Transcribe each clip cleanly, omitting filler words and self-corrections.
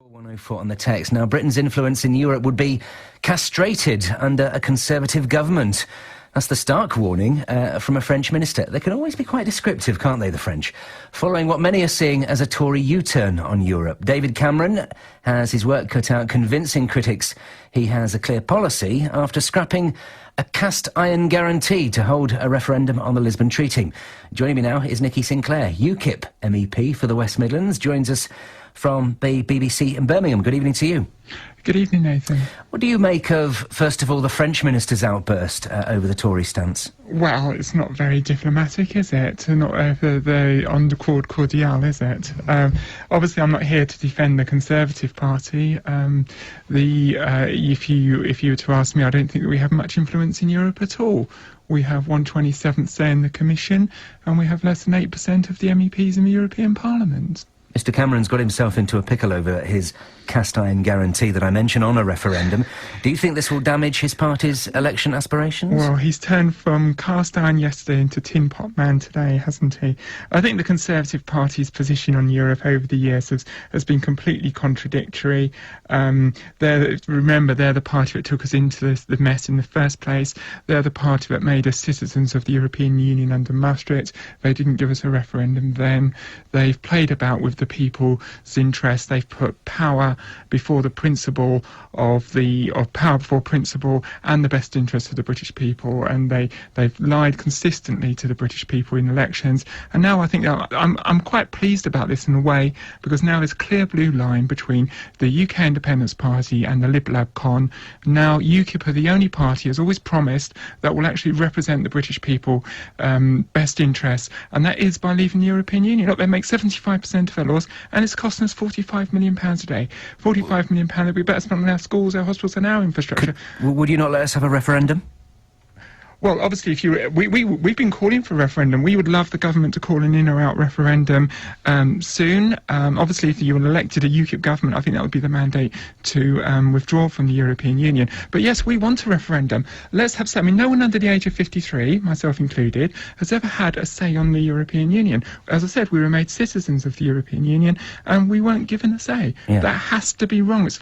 104 on the text. Now, Britain's influence in Europe would be castrated under a Conservative government. That's the stark warning from a French minister. They can always be quite descriptive, can't they, the French? Following what many are seeing as a Tory U-turn on Europe. David Cameron has his work cut out convincing critics he has a clear policy after scrapping a cast-iron guarantee to hold a referendum on the Lisbon Treaty. Joining me now is Nikki Sinclaire, UKIP MEP for the West Midlands, joins us from the BBC in Birmingham. Good evening to you. Good evening, Nathan. What do you make of, first of all, the French minister's outburst over the Tory stance? Well, it's not very diplomatic, is it? Not over the undercord cordial, is it? Obviously, I'm not here to defend the Conservative Party. If you were to ask me, I don't think that we have much influence in Europe at all. We have 1/27th say in the Commission, and we have less than 8% of the MEPs in the European Parliament. Mr Cameron's got himself into a pickle over his cast-iron guarantee that I mentioned on a referendum. Do you think this will damage his party's election aspirations? Well, he's turned from cast-iron yesterday into tin pot man today, hasn't he? I think the Conservative Party's position on Europe over the years has been completely contradictory. Remember, they're the party that took us into the mess in the first place. They're the party that made us citizens of the European Union under Maastricht. They didn't give us a referendum then. They've played about with the people's interests. They've put power before the principle of power before principle and the best interests of the British people, and they've lied consistently to the British people in elections. And now I think I'm quite pleased about this in a way, because now there's a clear blue line between the UK Independence Party and the Lib Lab Con. Now UKIP are the only party, as always promised, that will actually represent the British people best interests, and that is by leaving the European Union. Look, they make 75% of our laws, and it's costing us £45 million a day. £45 million that we better spend on our schools, our hospitals and our infrastructure. Would you not let us have a referendum? Well, obviously, we've been calling for a referendum. We would love the government to call an in or out referendum soon. Obviously, if you were elected a UKIP government, I think that would be the mandate to withdraw from the European Union. But yes, we want a referendum. Let's have some. I mean, no one under the age of 53, myself included, has ever had a say on the European Union. As I said, we were made citizens of the European Union, and we weren't given a say. Yeah. That has to be wrong. It's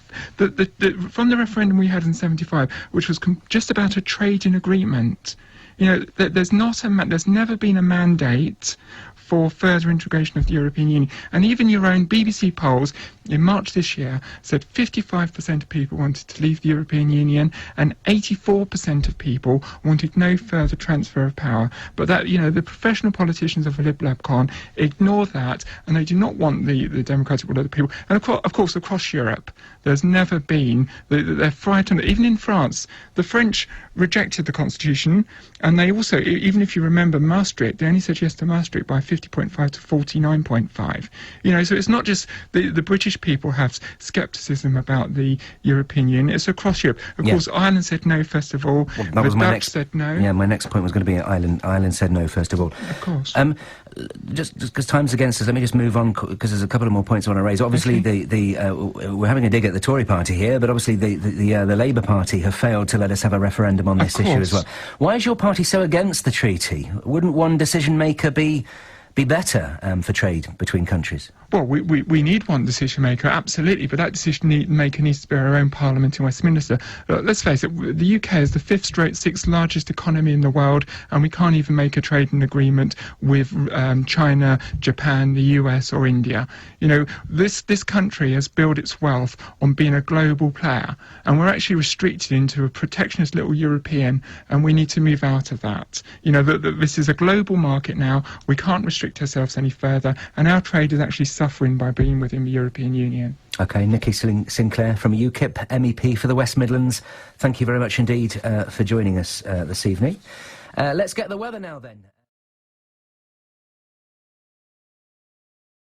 from the referendum we had in '75, which was just about a trading agreement. You know, there's never been a mandate for further integration of the European Union. And even your own BBC polls in March this year said 55% of people wanted to leave the European Union and 84% of people wanted no further transfer of power. But that, you know, the professional politicians of the Lib Lab Con ignore that, and they do not want the democratic will of the people. And of course, across Europe, there's never been, they're frightened. Even in France, the French rejected the constitution, and they also, even if you remember Maastricht, they only said yes to Maastricht by 50.5 to 49.5. You know, so it's not just the British people have scepticism about the European Union, it's across Europe. Of course, Ireland said no, first of all. Well, that was my next, said no. Yeah, my next point was going to be Ireland said no, first of all. Of course. Just because time's against us, let me just move on, because there's a couple of more points I want to raise. Obviously, okay. We're having a dig at the Tory party here, but obviously the Labour Party have failed to let us have a referendum on this issue as well. Why is your party so against the treaty? Wouldn't one decision maker be better for trade between countries? Well, we need one decision maker, absolutely, but that decision maker needs to be our own parliament in Westminster. Let's face it, the UK is the 6th largest economy in the world, and we can't even make a trading agreement with China, Japan, the US or India. You know, this country has built its wealth on being a global player, and we're actually restricted into a protectionist little European, and we need to move out of that. You know, this is a global market now. We can't restrict ourselves any further, and our trade is actually suffering by being within the European Union. OK, Nikki Sinclaire from UKIP, MEP for the West Midlands. Thank you very much indeed for joining us this evening. Let's get the weather now then.